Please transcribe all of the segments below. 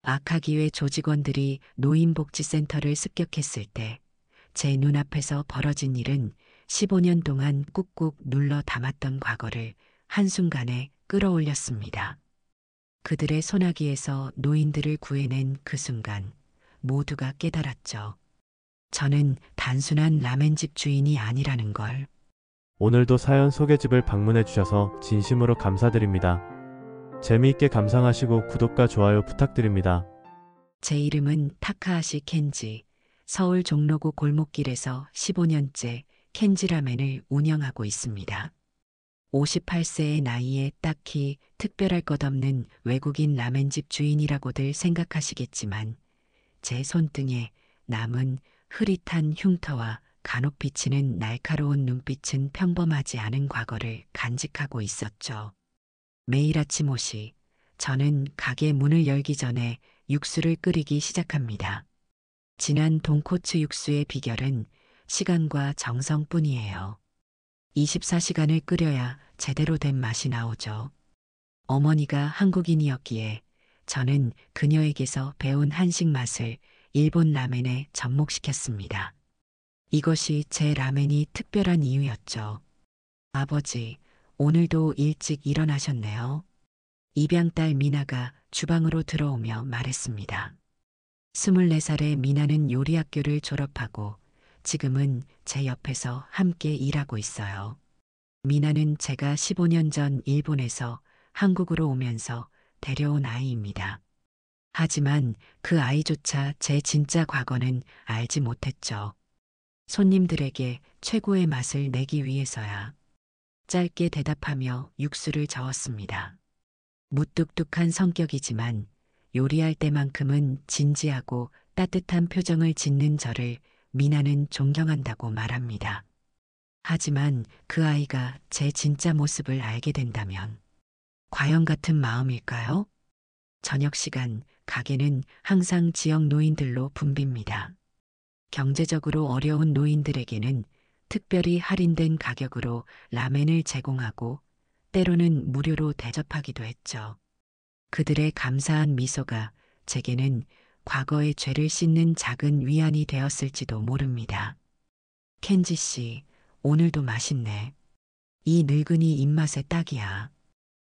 아카기회 조직원들이 노인복지센터를 습격했을 때 제 눈앞에서 벌어진 일은 15년 동안 꾹꾹 눌러 담았던 과거를 한순간에 끌어올렸습니다. 그들의 소나기에서 노인들을 구해낸 그 순간 모두가 깨달았죠. 저는 단순한 라멘집 주인이 아니라는 걸. 오늘도 사연 소개집을 방문해 주셔서 진심으로 감사드립니다. 재미있게 감상하시고 구독과 좋아요 부탁드립니다. 제 이름은 타카하시 켄지. 서울 종로구 골목길에서 15년째 켄지라멘을 운영하고 있습니다. 58세의 나이에 딱히 특별할 것 없는 외국인 라멘집 주인이라고들 생각하시겠지만 제 손등에 남은 흐릿한 흉터와 간혹 비치는 날카로운 눈빛은 평범하지 않은 과거를 간직하고 있었죠. 매일 아침 5시 저는 가게 문을 열기 전에 육수를 끓이기 시작합니다. 진한 돈코츠 육수의 비결은 시간과 정성뿐이에요. 24시간을 끓여야 제대로 된 맛이 나오죠. 어머니가 한국인이었기에 저는 그녀에게서 배운 한식 맛을 일본 라멘에 접목시켰습니다. 이것이 제 라멘이 특별한 이유였죠. 아버지, 오늘도 일찍 일어나셨네요. 입양딸 미나가 주방으로 들어오며 말했습니다. 24살의 미나는 요리학교를 졸업하고 지금은 제 옆에서 함께 일하고 있어요. 미나는 제가 15년 전 일본에서 한국으로 오면서 데려온 아이입니다. 하지만 그 아이조차 제 진짜 과거는 알지 못했죠. 손님들에게 최고의 맛을 내기 위해서야. 짧게 대답하며 육수를 저었습니다. 무뚝뚝한 성격이지만 요리할 때만큼은 진지하고 따뜻한 표정을 짓는 저를 미나는 존경한다고 말합니다. 하지만 그 아이가 제 진짜 모습을 알게 된다면 과연 같은 마음일까요? 저녁 시간 가게는 항상 지역 노인들로 붐빕니다. 경제적으로 어려운 노인들에게는 특별히 할인된 가격으로 라멘을 제공하고 때로는 무료로 대접하기도 했죠. 그들의 감사한 미소가 제게는 과거의 죄를 씻는 작은 위안이 되었을지도 모릅니다. 켄지 씨, 오늘도 맛있네. 이 늙은이 입맛에 딱이야.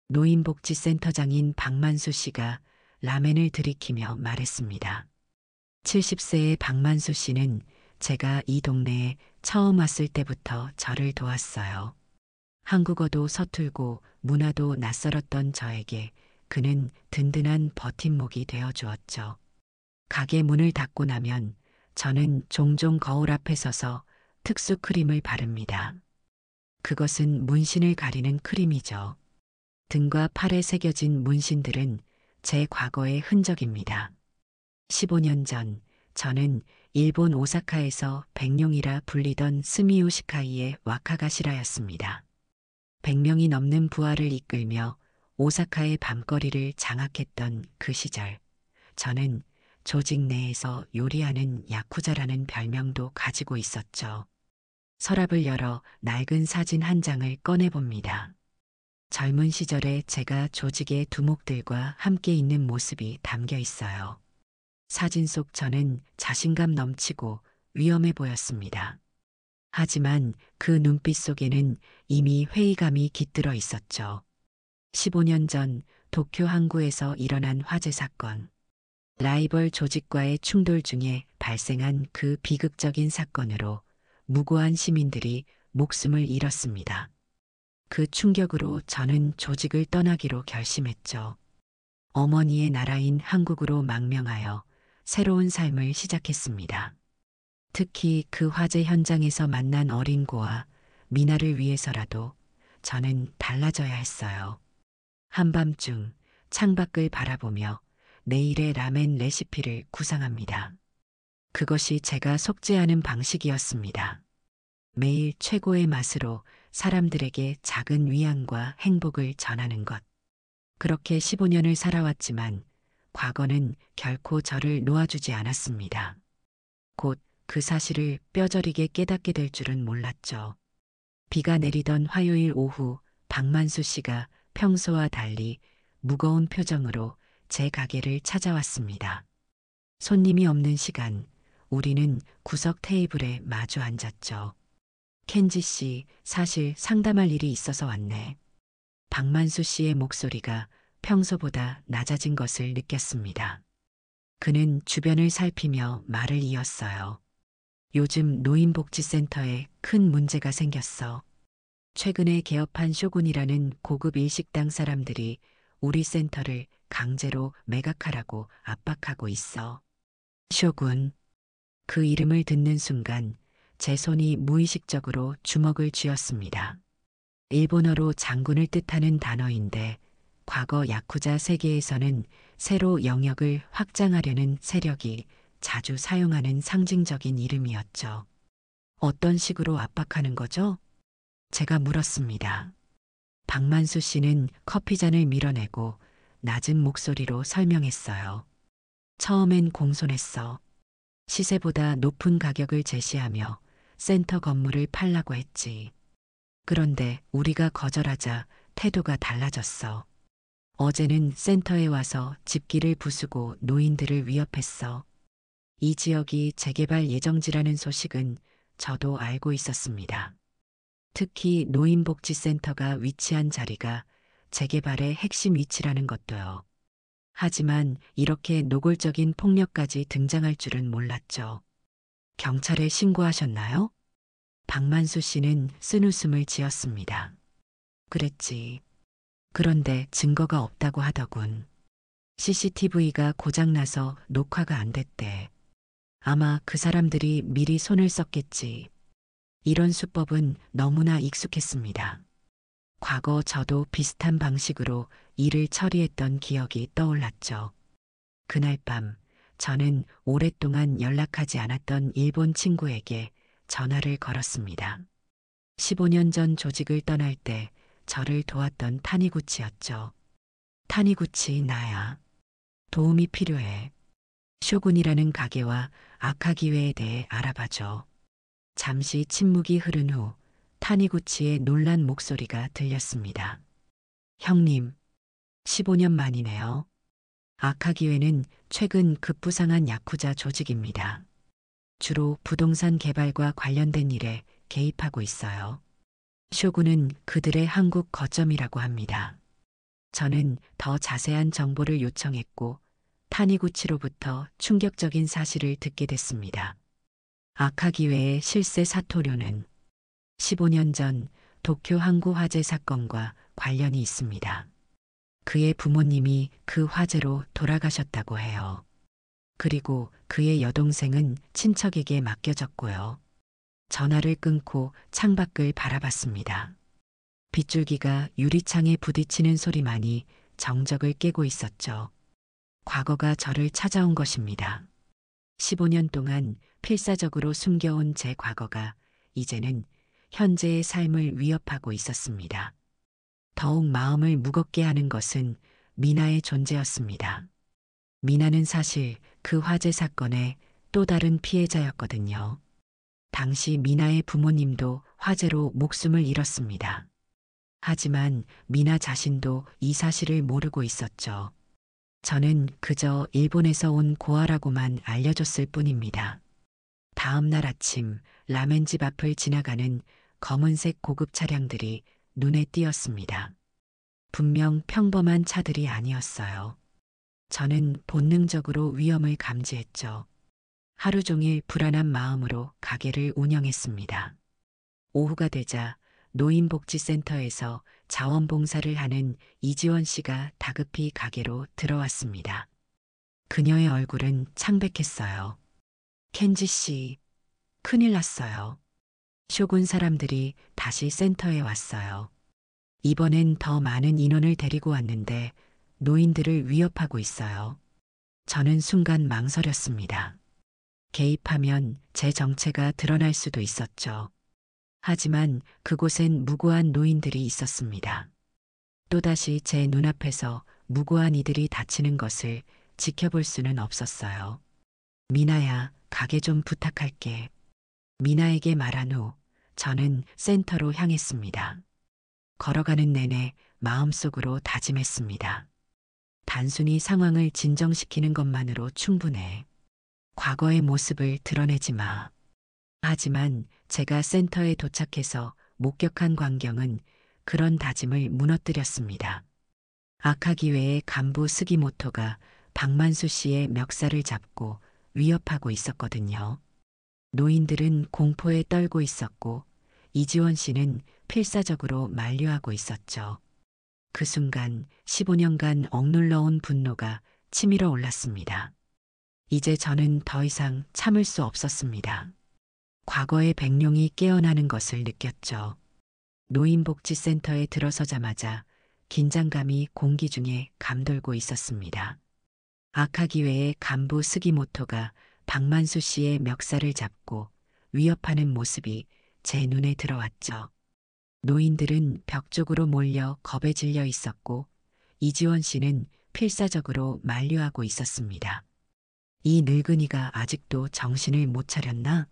노인복지센터장인 박만수 씨가 라멘을 들이키며 말했습니다. 70세의 박만수 씨는 제가 이 동네에 처음 왔을 때부터 저를 도왔어요. 한국어도 서툴고 문화도 낯설었던 저에게 그는 든든한 버팀목이 되어 주었죠. 가게 문을 닫고 나면 저는 종종 거울 앞에 서서 특수 크림을 바릅니다. 그것은 문신을 가리는 크림이죠. 등과 팔에 새겨진 문신들은 제 과거의 흔적입니다. 15년 전 저는 일본 오사카에서 백룡이라 불리던 스미오 시카이의 와카가시라였습니다. 100명이 넘는 부하를 이끌며 오사카의 밤거리를 장악했던 그 시절, 저는 조직 내에서 요리하는 야쿠자라는 별명도 가지고 있었죠. 서랍을 열어 낡은 사진 한 장을 꺼내봅니다. 젊은 시절에 제가 조직의 두목들과 함께 있는 모습이 담겨 있어요. 사진 속 저는 자신감 넘치고 위험해 보였습니다. 하지만 그 눈빛 속에는 이미 회의감이 깃들어 있었죠. 15년 전 도쿄 항구에서 일어난 화재 사건. 라이벌 조직과의 충돌 중에 발생한 그 비극적인 사건으로 무고한 시민들이 목숨을 잃었습니다. 그 충격으로 저는 조직을 떠나기로 결심했죠. 어머니의 나라인 한국으로 망명하여 새로운 삶을 시작했습니다. 특히 그 화재 현장에서 만난 어린 고아 미나를 위해서라도 저는 달라져야 했어요. 한밤중 창밖을 바라보며 내일의 라멘 레시피를 구상합니다. 그것이 제가 속죄하는 방식이었습니다. 매일 최고의 맛으로 사람들에게 작은 위안과 행복을 전하는 것. 그렇게 15년을 살아왔지만 과거는 결코 저를 놓아주지 않았습니다. 곧 그 사실을 뼈저리게 깨닫게 될 줄은 몰랐죠. 비가 내리던 화요일 오후 박만수 씨가 평소와 달리 무거운 표정으로 제 가게를 찾아왔습니다. 손님이 없는 시간, 우리는 구석 테이블에 마주 앉았죠. 켄지 씨, 사실 상담할 일이 있어서 왔네. 박만수 씨의 목소리가 평소보다 낮아진 것을 느꼈습니다. 그는 주변을 살피며 말을 이었어요. 요즘 노인복지센터에 큰 문제가 생겼어. 최근에 개업한 쇼군이라는 고급 일식당 사람들이 우리 센터를 강제로 매각하라고 압박하고 있어. 쇼군. 그 이름을 듣는 순간 제 손이 무의식적으로 주먹을 쥐었습니다. 일본어로 장군을 뜻하는 단어인데 과거 야쿠자 세계에서는 새로 영역을 확장하려는 세력이 자주 사용하는 상징적인 이름이었죠. 어떤 식으로 압박하는 거죠? 제가 물었습니다. 박만수 씨는 커피잔을 밀어내고 낮은 목소리로 설명했어요. 처음엔 공손했어. 시세보다 높은 가격을 제시하며 센터 건물을 팔라고 했지. 그런데 우리가 거절하자 태도가 달라졌어. 어제는 센터에 와서 집기를 부수고 노인들을 위협했어. 이 지역이 재개발 예정지라는 소식은 저도 알고 있었습니다. 특히 노인복지센터가 위치한 자리가 재개발의 핵심 위치라는 것도요. 하지만 이렇게 노골적인 폭력까지 등장할 줄은 몰랐죠. 경찰에 신고하셨나요? 박만수 씨는 쓴웃음을 지었습니다. 그랬지. 그런데 증거가 없다고 하더군. CCTV가 고장나서 녹화가 안 됐대. 아마 그 사람들이 미리 손을 썼겠지. 이런 수법은 너무나 익숙했습니다. 과거 저도 비슷한 방식으로 일을 처리했던 기억이 떠올랐죠. 그날 밤 저는 오랫동안 연락하지 않았던 일본 친구에게 전화를 걸었습니다. 15년 전 조직을 떠날 때 저를 도왔던 타니구치였죠. 타니구치 나야. 도움이 필요해. 쇼군이라는 가게와 아카기회에 대해 알아봐줘. 잠시 침묵이 흐른 후 타니구치의 놀란 목소리가 들렸습니다. 형님, 15년 만이네요. 아카기회는 최근 급부상한 야쿠자 조직입니다. 주로 부동산 개발과 관련된 일에 개입하고 있어요. 쇼군은 그들의 한국 거점이라고 합니다. 저는 더 자세한 정보를 요청했고 타니구치로부터 충격적인 사실을 듣게 됐습니다. 아카기회의 실세 사토료는 15년 전 도쿄 항구 화재 사건과 관련이 있습니다. 그의 부모님이 그 화재로 돌아가셨다고 해요. 그리고 그의 여동생은 친척에게 맡겨졌고요. 전화를 끊고 창밖을 바라봤습니다. 빗줄기가 유리창에 부딪히는 소리만이 정적을 깨고 있었죠. 과거가 저를 찾아온 것입니다. 15년 동안 필사적으로 숨겨온 제 과거가 이제는 현재의 삶을 위협하고 있었습니다. 더욱 마음을 무겁게 하는 것은 미나의 존재였습니다. 미나는 사실 그 화재 사건의 또 다른 피해자였거든요. 당시 미나의 부모님도 화재로 목숨을 잃었습니다. 하지만 미나 자신도 이 사실을 모르고 있었죠. 저는 그저 일본에서 온 고아라고만 알려줬을 뿐입니다. 다음 날 아침 라멘집 앞을 지나가는 검은색 고급 차량들이 눈에 띄었습니다. 분명 평범한 차들이 아니었어요. 저는 본능적으로 위험을 감지했죠. 하루 종일 불안한 마음으로 가게를 운영했습니다. 오후가 되자 노인복지센터에서 자원봉사를 하는 이지원 씨가 다급히 가게로 들어왔습니다. 그녀의 얼굴은 창백했어요. 켄지 씨, 큰일 났어요. 쇼군 사람들이 다시 센터에 왔어요. 이번엔 더 많은 인원을 데리고 왔는데 노인들을 위협하고 있어요. 저는 순간 망설였습니다. 개입하면 제 정체가 드러날 수도 있었죠. 하지만 그곳엔 무고한 노인들이 있었습니다. 또다시 제 눈앞에서 무고한 이들이 다치는 것을 지켜볼 수는 없었어요. 미나야, 가게 좀 부탁할게. 미나에게 말한 후 저는 센터로 향했습니다. 걸어가는 내내 마음속으로 다짐했습니다. 단순히 상황을 진정시키는 것만으로 충분해. 과거의 모습을 드러내지 마. 하지만 제가 센터에 도착해서 목격한 광경은 그런 다짐을 무너뜨렸습니다. 아카기회의 간부 스기모토가 박만수 씨의 멱살을 잡고 위협하고 있었거든요. 노인들은 공포에 떨고 있었고 이지원 씨는 필사적으로 만류하고 있었죠. 그 순간 15년간 억눌러온 분노가 치밀어 올랐습니다. 이제 저는 더 이상 참을 수 없었습니다. 과거의 백룡이 깨어나는 것을 느꼈죠. 노인복지센터에 들어서자마자 긴장감이 공기 중에 감돌고 있었습니다. 아카기회의 간부 스기모토가 박만수 씨의 멱살을 잡고 위협하는 모습이 제 눈에 들어왔죠. 노인들은 벽 쪽으로 몰려 겁에 질려 있었고 이지원 씨는 필사적으로 만류하고 있었습니다. 이 늙은이가 아직도 정신을 못 차렸나?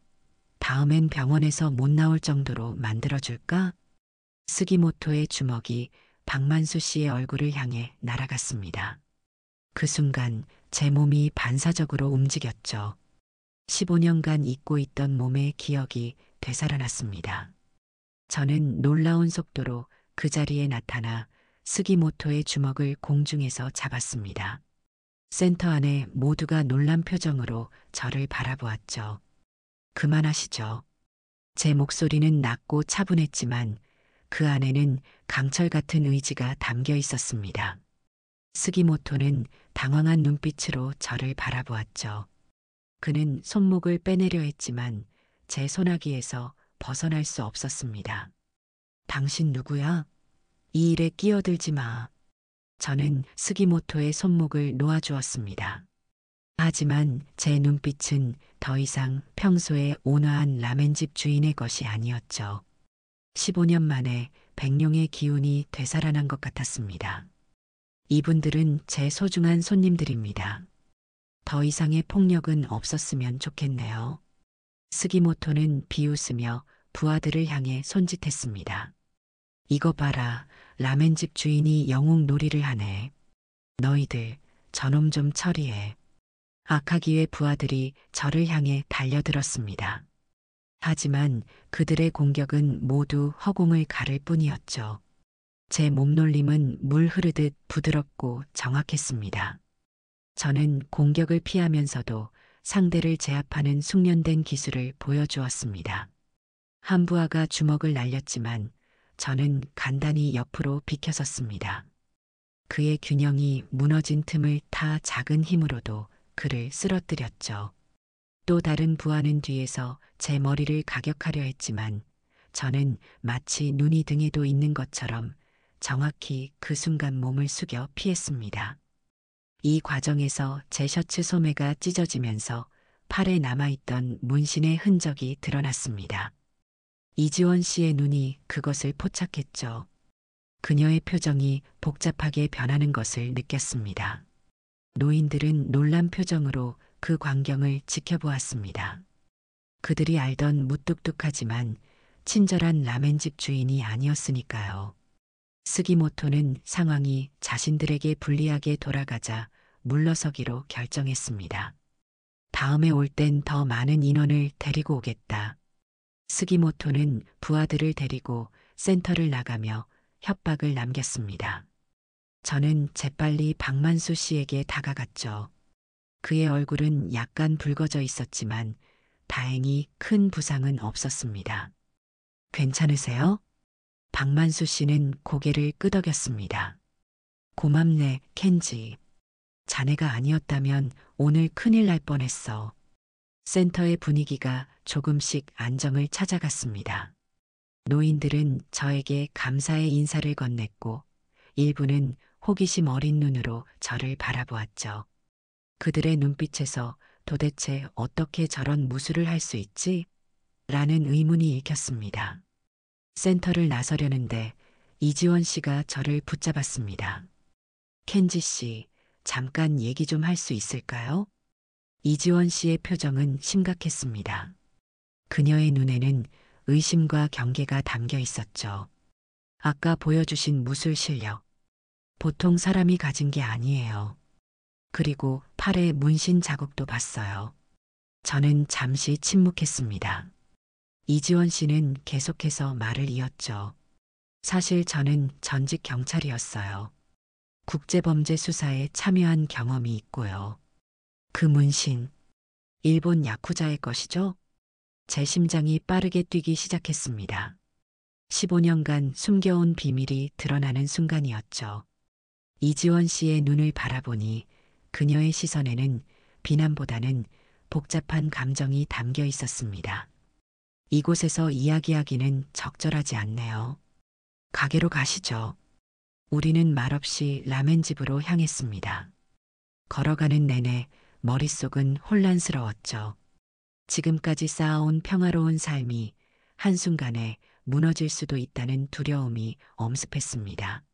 다음엔 병원에서 못 나올 정도로 만들어줄까? 스기모토의 주먹이 박만수 씨의 얼굴을 향해 날아갔습니다. 그 순간 제 몸이 반사적으로 움직였죠. 15년간 잊고 있던 몸의 기억이 되살아났습니다. 저는 놀라운 속도로 그 자리에 나타나 스기모토의 주먹을 공중에서 잡았습니다. 센터 안에 모두가 놀란 표정으로 저를 바라보았죠. 그만하시죠. 제 목소리는 낮고 차분했지만 그 안에는 강철 같은 의지가 담겨 있었습니다. 스기모토는 당황한 눈빛으로 저를 바라보았죠. 그는 손목을 빼내려 했지만 제 손아귀에서 벗어날 수 없었습니다. 당신 누구야? 이 일에 끼어들지 마. 저는 스기모토의 손목을 놓아주었습니다. 하지만 제 눈빛은 더 이상 평소의 온화한 라멘집 주인의 것이 아니었죠. 15년 만에 백룡의 기운이 되살아난 것 같았습니다. 이분들은 제 소중한 손님들입니다. 더 이상의 폭력은 없었으면 좋겠네요. 스기모토는 비웃으며 부하들을 향해 손짓했습니다. 이거 봐라, 라멘집 주인이 영웅 놀이를 하네. 너희들, 저놈 좀 처리해. 아카기의 부하들이 저를 향해 달려들었습니다. 하지만 그들의 공격은 모두 허공을 가를 뿐이었죠. 제 몸놀림은 물 흐르듯 부드럽고 정확했습니다. 저는 공격을 피하면서도 상대를 제압하는 숙련된 기술을 보여주었습니다. 한 부하가 주먹을 날렸지만 저는 간단히 옆으로 비켜섰습니다. 그의 균형이 무너진 틈을 타 작은 힘으로도 그를 쓰러뜨렸죠. 또 다른 부하는 뒤에서 제 머리를 가격하려 했지만 저는 마치 눈이 등에도 있는 것처럼 정확히 그 순간 몸을 숙여 피했습니다. 이 과정에서 제 셔츠 소매가 찢어지면서 팔에 남아있던 문신의 흔적이 드러났습니다. 이지원 씨의 눈이 그것을 포착했죠. 그녀의 표정이 복잡하게 변하는 것을 느꼈습니다. 노인들은 놀란 표정으로 그 광경을 지켜보았습니다. 그들이 알던 무뚝뚝하지만 친절한 라멘집 주인이 아니었으니까요. 스기모토는 상황이 자신들에게 불리하게 돌아가자 물러서기로 결정했습니다. 다음에 올 땐 더 많은 인원을 데리고 오겠다. 스기모토는 부하들을 데리고 센터를 나가며 협박을 남겼습니다. 저는 재빨리 박만수 씨에게 다가갔죠. 그의 얼굴은 약간 붉어져 있었지만 다행히 큰 부상은 없었습니다. 괜찮으세요? 박만수 씨는 고개를 끄덕였습니다. 고맙네, 켄지. 자네가 아니었다면 오늘 큰일 날 뻔했어. 센터의 분위기가 조금씩 안정을 찾아갔습니다. 노인들은 저에게 감사의 인사를 건넸고 일부는 호기심 어린 눈으로 저를 바라보았죠. 그들의 눈빛에서 도대체 어떻게 저런 무술을 할 수 있지? 라는 의문이 읽혔습니다. 센터를 나서려는데 이지원 씨가 저를 붙잡았습니다. 켄지 씨, 잠깐 얘기 좀 할 수 있을까요? 이지원 씨의 표정은 심각했습니다. 그녀의 눈에는 의심과 경계가 담겨 있었죠. 아까 보여주신 무술 실력, 보통 사람이 가진 게 아니에요. 그리고 팔에 문신 자국도 봤어요. 저는 잠시 침묵했습니다. 이지원 씨는 계속해서 말을 이었죠. 사실 저는 전직 경찰이었어요. 국제범죄 수사에 참여한 경험이 있고요. 그 문신, 일본 야쿠자의 것이죠? 제 심장이 빠르게 뛰기 시작했습니다. 15년간 숨겨온 비밀이 드러나는 순간이었죠. 이지원 씨의 눈을 바라보니 그녀의 시선에는 비난보다는 복잡한 감정이 담겨 있었습니다. 이곳에서 이야기하기는 적절하지 않네요. 가게로 가시죠. 우리는 말없이 라멘집으로 향했습니다. 걸어가는 내내 머릿속은 혼란스러웠죠. 지금까지 쌓아온 평화로운 삶이 한순간에 무너질 수도 있다는 두려움이 엄습했습니다.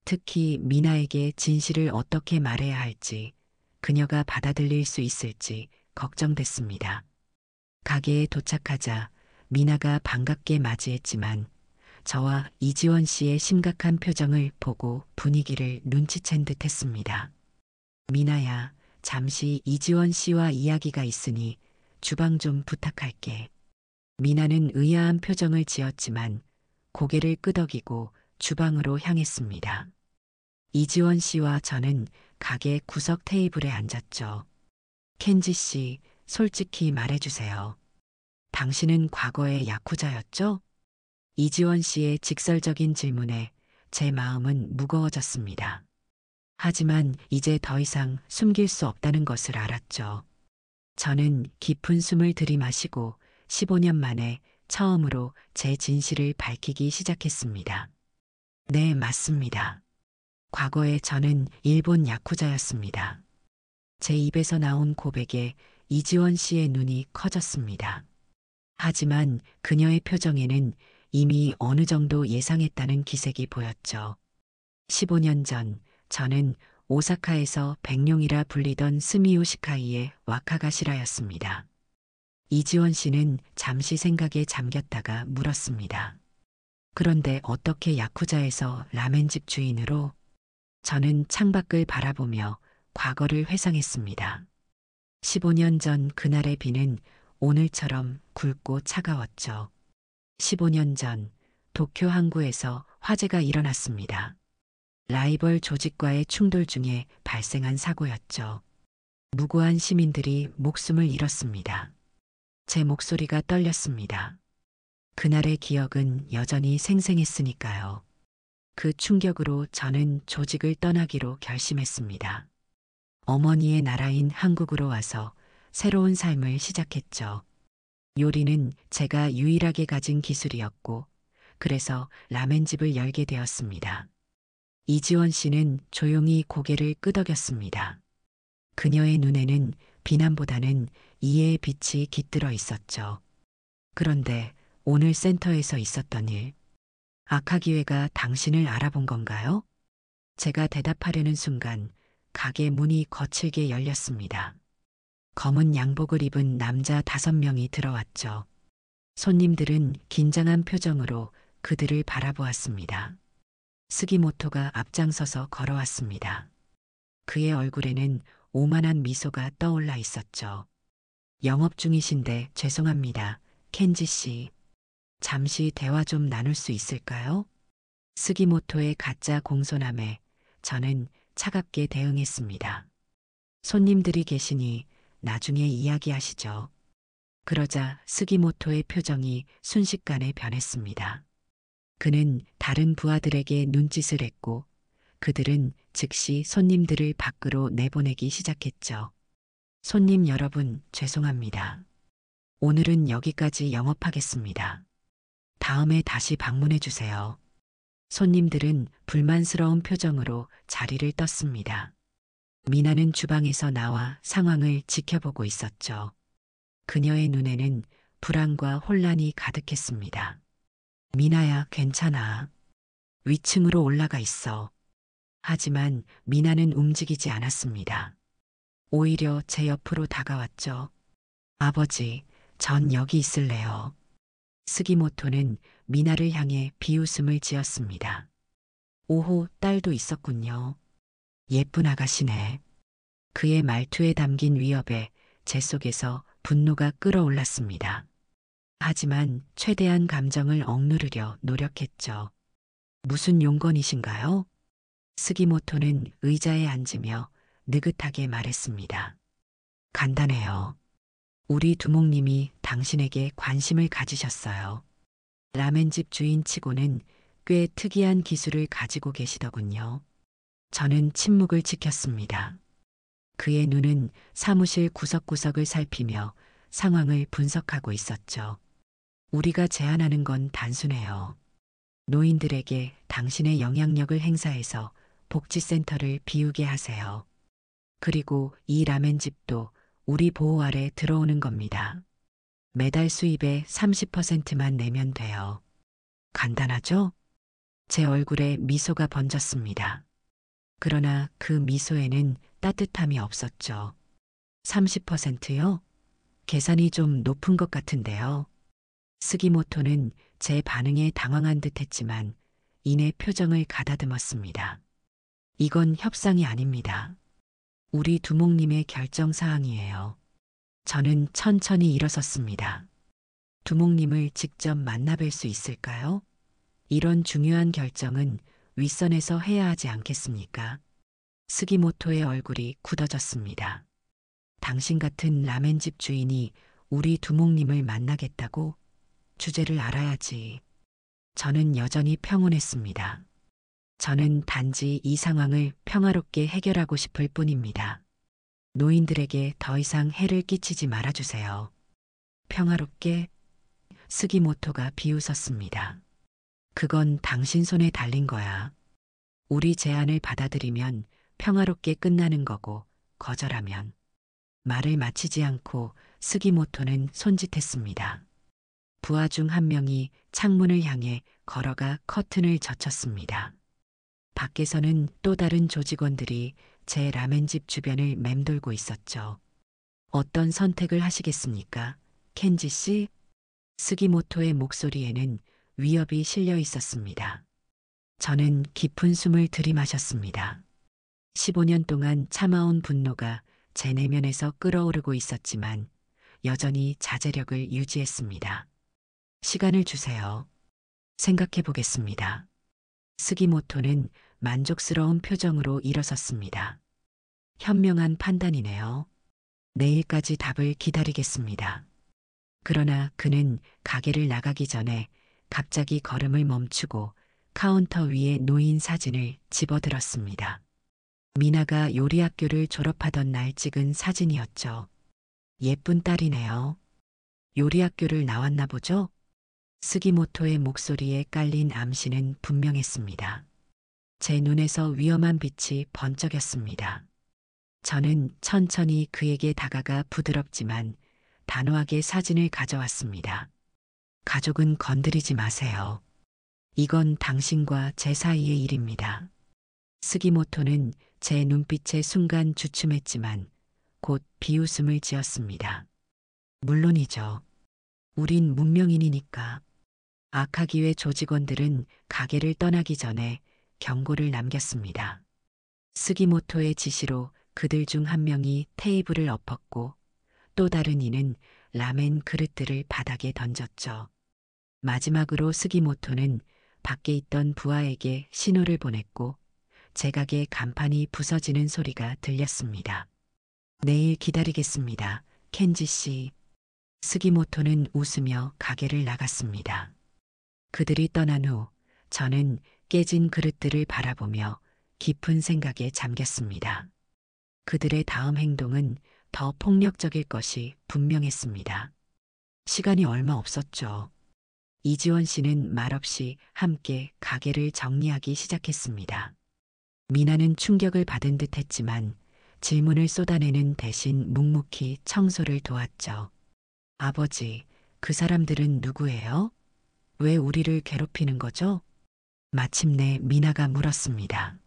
특히 미나에게 진실을 어떻게 말해야 할지, 그녀가 받아들일 수 있을지 걱정됐습니다. 가게에 도착하자 미나가 반갑게 맞이했지만 저와 이지원 씨의 심각한 표정을 보고 분위기를 눈치챈 듯 했습니다. 미나야, 잠시 이지원 씨와 이야기가 있으니 주방 좀 부탁할게. 미나는 의아한 표정을 지었지만 고개를 끄덕이고 주방으로 향했습니다. 이지원 씨와 저는 가게 구석 테이블에 앉았죠. 켄지 씨, 솔직히 말해주세요. 당신은 과거의 야쿠자였죠? 이지원 씨의 직설적인 질문에 제 마음은 무거워졌습니다. 하지만 이제 더 이상 숨길 수 없다는 것을 알았죠. 저는 깊은 숨을 들이마시고 15년 만에 처음으로 제 진실을 밝히기 시작했습니다. 네, 맞습니다. 과거에 저는 일본 야쿠자였습니다. 제 입에서 나온 고백에 이지원 씨의 눈이 커졌습니다. 하지만 그녀의 표정에는 이미 어느 정도 예상했다는 기색이 보였죠. 15년 전 저는 오사카에서 백룡이라 불리던 스미오 시카이의 와카가시라였습니다. 이지원 씨는 잠시 생각에 잠겼다가 물었습니다. 그런데 어떻게 야쿠자에서 라멘집 주인으로? 저는 창밖을 바라보며 과거를 회상했습니다. 15년 전 그날의 비는 오늘처럼 굵고 차가웠죠. 15년 전 도쿄 항구에서 화재가 일어났습니다. 라이벌 조직과의 충돌 중에 발생한 사고였죠. 무고한 시민들이 목숨을 잃었습니다. 제 목소리가 떨렸습니다. 그날의 기억은 여전히 생생했으니까요. 그 충격으로 저는 조직을 떠나기로 결심했습니다. 어머니의 나라인 한국으로 와서 새로운 삶을 시작했죠. 요리는 제가 유일하게 가진 기술이었고, 그래서 라멘집을 열게 되었습니다. 이지원 씨는 조용히 고개를 끄덕였습니다. 그녀의 눈에는 비난보다는 이해의 빛이 깃들어 있었죠. 그런데 오늘 센터에서 있었던 일, 아카기회가 당신을 알아본 건가요? 제가 대답하려는 순간 가게 문이 거칠게 열렸습니다. 검은 양복을 입은 남자 5명이 들어왔죠. 손님들은 긴장한 표정으로 그들을 바라보았습니다. 스기모토가 앞장서서 걸어왔습니다. 그의 얼굴에는 오만한 미소가 떠올라 있었죠. 영업 중이신데 죄송합니다. 켄지 씨. 잠시 대화 좀 나눌 수 있을까요? 스기모토의 가짜 공손함에 저는 차갑게 대응했습니다. 손님들이 계시니 나중에 이야기하시죠. 그러자 스기모토의 표정이 순식간에 변했습니다. 그는 다른 부하들에게 눈짓을 했고 그들은 즉시 손님들을 밖으로 내보내기 시작했죠. 손님 여러분, 죄송합니다. 오늘은 여기까지 영업하겠습니다. 다음에 다시 방문해 주세요. 손님들은 불만스러운 표정으로 자리를 떴습니다. 미나는 주방에서 나와 상황을 지켜보고 있었죠. 그녀의 눈에는 불안과 혼란이 가득했습니다. 미나야, 괜찮아. 위층으로 올라가 있어. 하지만 미나는 움직이지 않았습니다. 오히려 제 옆으로 다가왔죠. 아버지, 전 여기 있을래요. 스기모토는 미나를 향해 비웃음을 지었습니다. 오호, 딸도 있었군요. 예쁜 아가씨네. 그의 말투에 담긴 위협에 제 속에서 분노가 끓어올랐습니다. 하지만 최대한 감정을 억누르려 노력했죠. 무슨 용건이신가요? 스기모토는 의자에 앉으며 느긋하게 말했습니다. 간단해요. 우리 두목님이 당신에게 관심을 가지셨어요. 라멘집 주인치고는 꽤 특이한 기술을 가지고 계시더군요. 저는 침묵을 지켰습니다. 그의 눈은 사무실 구석구석을 살피며 상황을 분석하고 있었죠. 우리가 제안하는 건 단순해요. 노인들에게 당신의 영향력을 행사해서 복지센터를 비우게 하세요. 그리고 이 라멘집도 우리 보호 아래 들어오는 겁니다. 매달 수입의 30%만 내면 돼요. 간단하죠? 제 얼굴에 미소가 번졌습니다. 그러나 그 미소에는 따뜻함이 없었죠. 30%요? 계산이 좀 높은 것 같은데요. 스기모토는 제 반응에 당황한 듯 했지만 이내 표정을 가다듬었습니다. 이건 협상이 아닙니다. 우리 두목님의 결정사항이에요. 저는 천천히 일어섰습니다. 두목님을 직접 만나뵐 수 있을까요? 이런 중요한 결정은 윗선에서 해야 하지 않겠습니까? 스기모토의 얼굴이 굳어졌습니다. 당신 같은 라멘집 주인이 우리 두목님을 만나겠다고? 주제를 알아야지. 저는 여전히 평온했습니다. 저는 단지 이 상황을 평화롭게 해결하고 싶을 뿐입니다. 노인들에게 더 이상 해를 끼치지 말아주세요. 평화롭게? 스기모토가 비웃었습니다. 그건 당신 손에 달린 거야. 우리 제안을 받아들이면 평화롭게 끝나는 거고 거절하면. 말을 마치지 않고 스기모토는 손짓했습니다. 부하 중 한 명이 창문을 향해 걸어가 커튼을 젖혔습니다. 밖에서는 또 다른 조직원들이 제 라멘집 주변을 맴돌고 있었죠. 어떤 선택을 하시겠습니까? 켄지 씨? 스기모토의 목소리에는 위협이 실려 있었습니다. 저는 깊은 숨을 들이마셨습니다. 15년 동안 참아온 분노가 제 내면에서 끓어오르고 있었지만 여전히 자제력을 유지했습니다. 시간을 주세요. 생각해 보겠습니다. 스기모토는 만족스러운 표정으로 일어섰습니다. 현명한 판단이네요. 내일까지 답을 기다리겠습니다. 그러나 그는 가게를 나가기 전에 갑자기 걸음을 멈추고 카운터 위에 놓인 사진을 집어들었습니다. 미나가 요리학교를 졸업하던 날 찍은 사진이었죠. 예쁜 딸이네요. 요리학교를 나왔나 보죠? 스기모토의 목소리에 깔린 암시는 분명했습니다. 제 눈에서 위험한 빛이 번쩍였습니다. 저는 천천히 그에게 다가가 부드럽지만 단호하게 사진을 가져왔습니다. 가족은 건드리지 마세요. 이건 당신과 제 사이의 일입니다. 스기모토는 제 눈빛에 순간 주춤했지만 곧 비웃음을 지었습니다. 물론이죠. 우린 문명인이니까. 아카기회 조직원들은 가게를 떠나기 전에 경고를 남겼습니다. 스기모토의 지시로 그들 중 한 명이 테이블을 엎었고 또 다른 이는 라멘 그릇들을 바닥에 던졌죠. 마지막으로 스기모토는 밖에 있던 부하에게 신호를 보냈고 제 가게 간판이 부서지는 소리가 들렸습니다. 내일 기다리겠습니다. 켄지 씨. 스기모토는 웃으며 가게를 나갔습니다. 그들이 떠난 후 저는 깨진 그릇들을 바라보며 깊은 생각에 잠겼습니다. 그들의 다음 행동은 더 폭력적일 것이 분명했습니다. 시간이 얼마 없었죠. 이지원 씨는 말없이 함께 가게를 정리하기 시작했습니다. 미나는 충격을 받은 듯 했지만 질문을 쏟아내는 대신 묵묵히 청소를 도왔죠. 아버지, 그 사람들은 누구예요? 왜 우리를 괴롭히는 거죠? 마침내 미나가 물었습니다.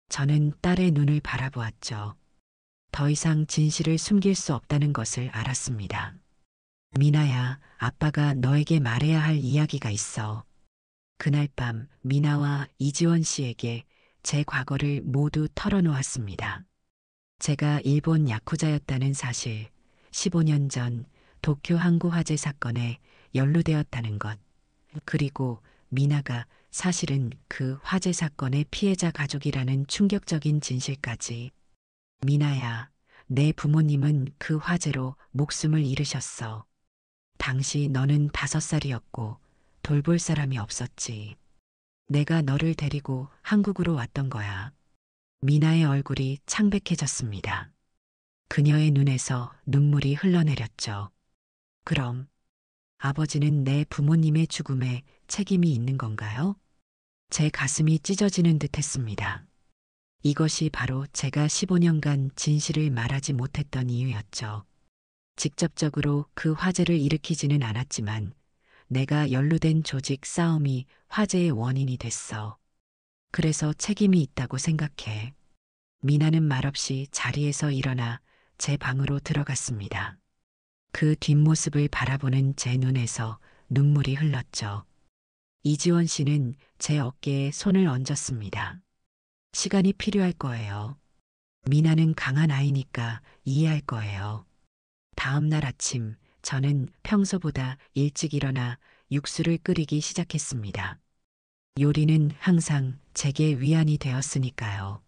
저는 딸의 눈을 바라보았죠. 더 이상 진실을 숨길 수 없다는 것을 알았습니다. 미나야, 아빠가 너에게 말해야 할 이야기가 있어. 그날 밤 미나와 이지원 씨에게 제 과거를 모두 털어놓았습니다. 제가 일본 야쿠자였다는 사실, 15년 전 도쿄 항구 화재 사건에 연루되었다는 것, 그리고 미나가 사실은 그 화재 사건의 피해자 가족이라는 충격적인 진실까지. 미나야, 내 부모님은 그 화재로 목숨을 잃으셨어. 당시 너는 5살이었고 돌볼 사람이 없었지. 내가 너를 데리고 한국으로 왔던 거야. 미나의 얼굴이 창백해졌습니다. 그녀의 눈에서 눈물이 흘러내렸죠. 그럼 아버지는 내 부모님의 죽음에 책임이 있는 건가요? 제 가슴이 찢어지는 듯 했습니다. 이것이 바로 제가 15년간 진실을 말하지 못했던 이유였죠. 직접적으로 그 화재를 일으키지는 않았지만 내가 연루된 조직 싸움이 화재의 원인이 됐어. 그래서 책임이 있다고 생각해. 미나는 말없이 자리에서 일어나 제 방으로 들어갔습니다. 그 뒷모습을 바라보는 제 눈에서 눈물이 흘렀죠. 이지원 씨는 제 어깨에 손을 얹었습니다. 시간이 필요할 거예요. 미나는 강한 아이니까 이해할 거예요. 다음 날 아침, 저는 평소보다 일찍 일어나 육수를 끓이기 시작했습니다. 요리는 항상 제게 위안이 되었으니까요.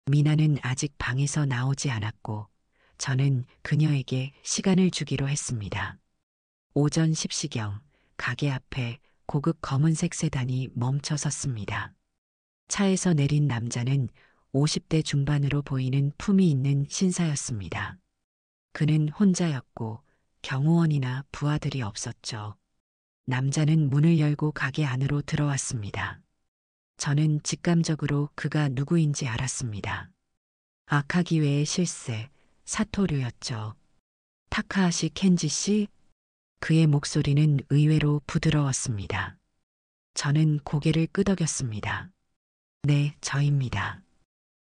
미나는 아직 방에서 나오지 않았고, 저는 그녀에게 시간을 주기로 했습니다. 오전 10시경, 가게 앞에 고급 검은색 세단이 멈춰 섰습니다. 차에서 내린 남자는 50대 중반으로 보이는 품이 있는 신사였습니다. 그는 혼자였고 경호원이나 부하들이 없었죠. 남자는 문을 열고 가게 안으로 들어왔습니다. 저는 직감적으로 그가 누구인지 알았습니다. 아카기회의 실세, 사토류였죠. 타카하시 켄지 씨? 그의 목소리는 의외로 부드러웠습니다. 저는 고개를 끄덕였습니다. 네, 저입니다.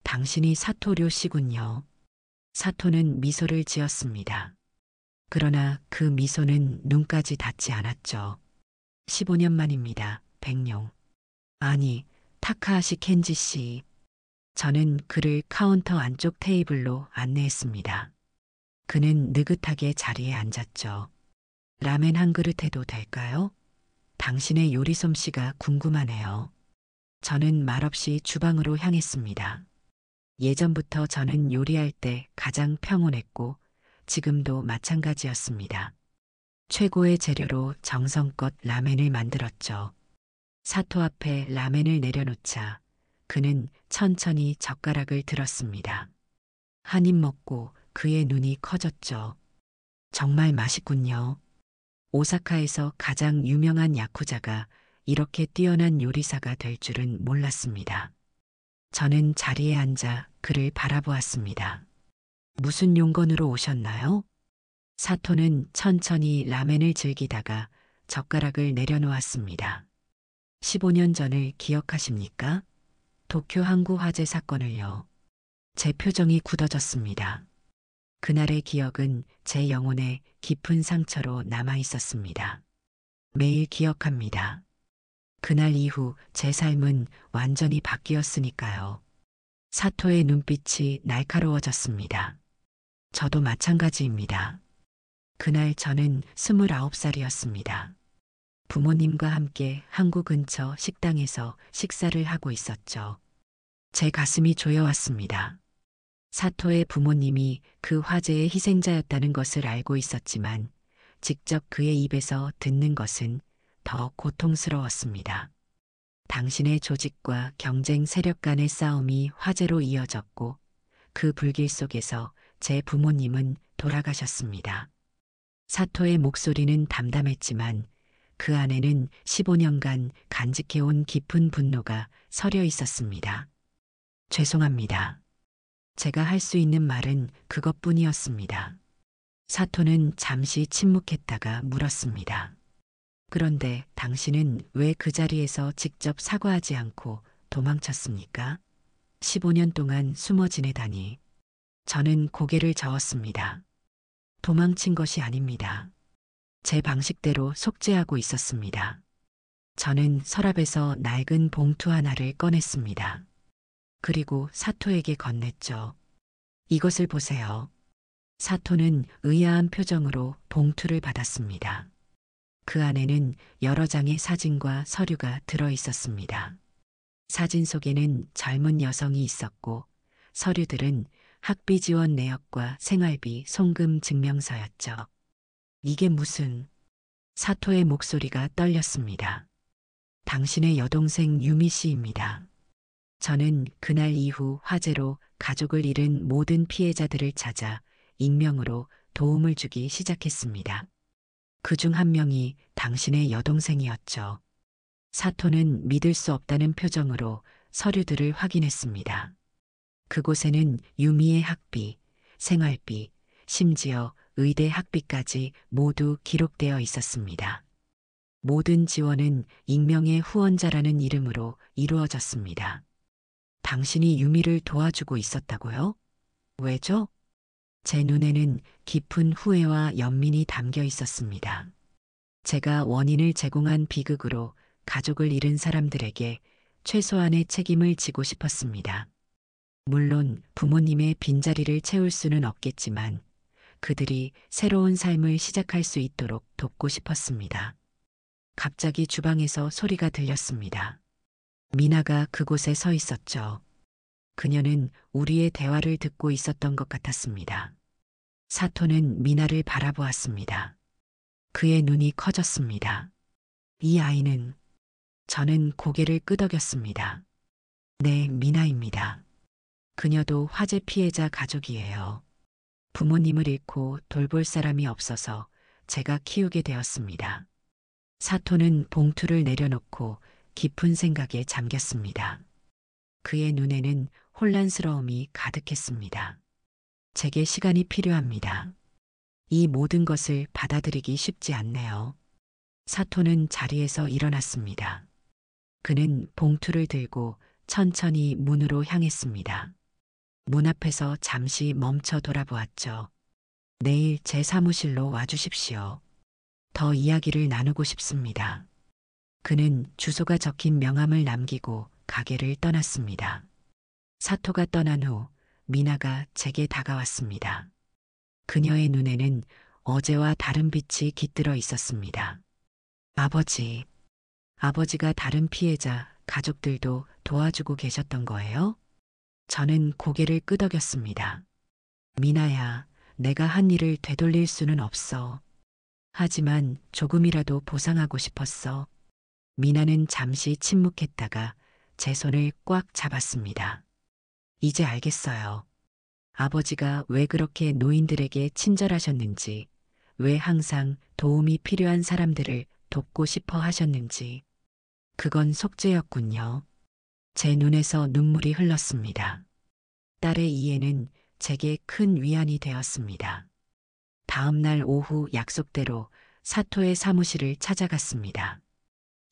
당신이 사토류 씨군요. 사토는 미소를 지었습니다. 그러나 그 미소는 눈까지 닿지 않았죠. 15년 만입니다. 백룡. 아니, 타카하시 켄지 씨. 저는 그를 카운터 안쪽 테이블로 안내했습니다. 그는 느긋하게 자리에 앉았죠. 라멘 한 그릇 해도 될까요? 당신의 요리 솜씨가 궁금하네요. 저는 말없이 주방으로 향했습니다. 예전부터 저는 요리할 때 가장 평온했고 지금도 마찬가지였습니다. 최고의 재료로 정성껏 라멘을 만들었죠. 사토 앞에 라멘을 내려놓자 그는 천천히 젓가락을 들었습니다. 한 입 먹고 그의 눈이 커졌죠. 정말 맛있군요. 오사카에서 가장 유명한 야쿠자가 이렇게 뛰어난 요리사가 될 줄은 몰랐습니다. 저는 자리에 앉아 그를 바라보았습니다. 무슨 용건으로 오셨나요? 사토는 천천히 라멘을 즐기다가 젓가락을 내려놓았습니다. 15년 전을 기억하십니까? 도쿄 항구 화재 사건을요. 제 표정이 굳어졌습니다. 그날의 기억은 제 영혼에 깊은 상처로 남아 있었습니다. 매일 기억합니다. 그날 이후 제 삶은 완전히 바뀌었으니까요. 사토의 눈빛이 날카로워졌습니다. 저도 마찬가지입니다. 그날 저는 29살이었습니다. 부모님과 함께 항구 근처 식당에서 식사를 하고 있었죠. 제 가슴이 조여왔습니다. 사토의 부모님이 그 화재의 희생자였다는 것을 알고 있었지만 직접 그의 입에서 듣는 것은 더 고통스러웠습니다. 당신의 조직과 경쟁 세력 간의 싸움이 화재로 이어졌고 그 불길 속에서 제 부모님은 돌아가셨습니다. 사토의 목소리는 담담했지만 그 안에는 15년간 간직해온 깊은 분노가 서려 있었습니다. 죄송합니다. 제가 할 수 있는 말은 그것뿐이었습니다. 사토는 잠시 침묵했다가 물었습니다. 그런데 당신은 왜 그 자리에서 직접 사과하지 않고 도망쳤습니까? 15년 동안 숨어 지내다니. 저는 고개를 저었습니다. 도망친 것이 아닙니다. 제 방식대로 속죄하고 있었습니다. 저는 서랍에서 낡은 봉투 하나를 꺼냈습니다. 그리고 사토에게 건넸죠. 이것을 보세요. 사토는 의아한 표정으로 봉투를 받았습니다. 그 안에는 여러 장의 사진과 서류가 들어 있었습니다. 사진 속에는 젊은 여성이 있었고 서류들은 학비 지원 내역과 생활비 송금 증명서였죠. 이게 무슨... 사토의 목소리가 떨렸습니다. 당신의 여동생 유미 씨입니다. 저는 그날 이후 화재로 가족을 잃은 모든 피해자들을 찾아 익명으로 도움을 주기 시작했습니다. 그중 한 명이 당신의 여동생이었죠. 사토는 믿을 수 없다는 표정으로 서류들을 확인했습니다. 그곳에는 유미의 학비, 생활비, 심지어 의대 학비까지 모두 기록되어 있었습니다. 모든 지원은 익명의 후원자라는 이름으로 이루어졌습니다. 당신이 유미를 도와주고 있었다고요? 왜죠? 제 눈에는 깊은 후회와 연민이 담겨 있었습니다. 제가 원인을 제공한 비극으로 가족을 잃은 사람들에게 최소한의 책임을 지고 싶었습니다. 물론 부모님의 빈자리를 채울 수는 없겠지만 그들이 새로운 삶을 시작할 수 있도록 돕고 싶었습니다. 갑자기 주방에서 소리가 들렸습니다. 미나가 그곳에 서 있었죠. 그녀는 우리의 대화를 듣고 있었던 것 같았습니다. 사토는 미나를 바라보았습니다. 그의 눈이 커졌습니다. 이 아이는... 저는 고개를 끄덕였습니다. 네, 미나입니다. 그녀도 화재 피해자 가족이에요. 부모님을 잃고 돌볼 사람이 없어서 제가 키우게 되었습니다. 사토는 봉투를 내려놓고 깊은 생각에 잠겼습니다. 그의 눈에는 혼란스러움이 가득했습니다. 제게 시간이 필요합니다. 이 모든 것을 받아들이기 쉽지 않네요. 사토는 자리에서 일어났습니다. 그는 봉투를 들고 천천히 문으로 향했습니다. 문 앞에서 잠시 멈춰 돌아보았죠. 내일 제 사무실로 와주십시오. 더 이야기를 나누고 싶습니다. 그는 주소가 적힌 명함을 남기고 가게를 떠났습니다. 사토가 떠난 후 미나가 제게 다가왔습니다. 그녀의 눈에는 어제와 다른 빛이 깃들어 있었습니다. 아버지, 아버지가 다른 피해자, 가족들도 도와주고 계셨던 거예요? 저는 고개를 끄덕였습니다. 미나야, 내가 한 일을 되돌릴 수는 없어. 하지만 조금이라도 보상하고 싶었어. 미나는 잠시 침묵했다가 제 손을 꽉 잡았습니다. 이제 알겠어요. 아버지가 왜 그렇게 노인들에게 친절하셨는지, 왜 항상 도움이 필요한 사람들을 돕고 싶어 하셨는지. 그건 속죄였군요. 제 눈에서 눈물이 흘렀습니다. 딸의 이해는 제게 큰 위안이 되었습니다. 다음 날 오후 약속대로 사토의 사무실을 찾아갔습니다.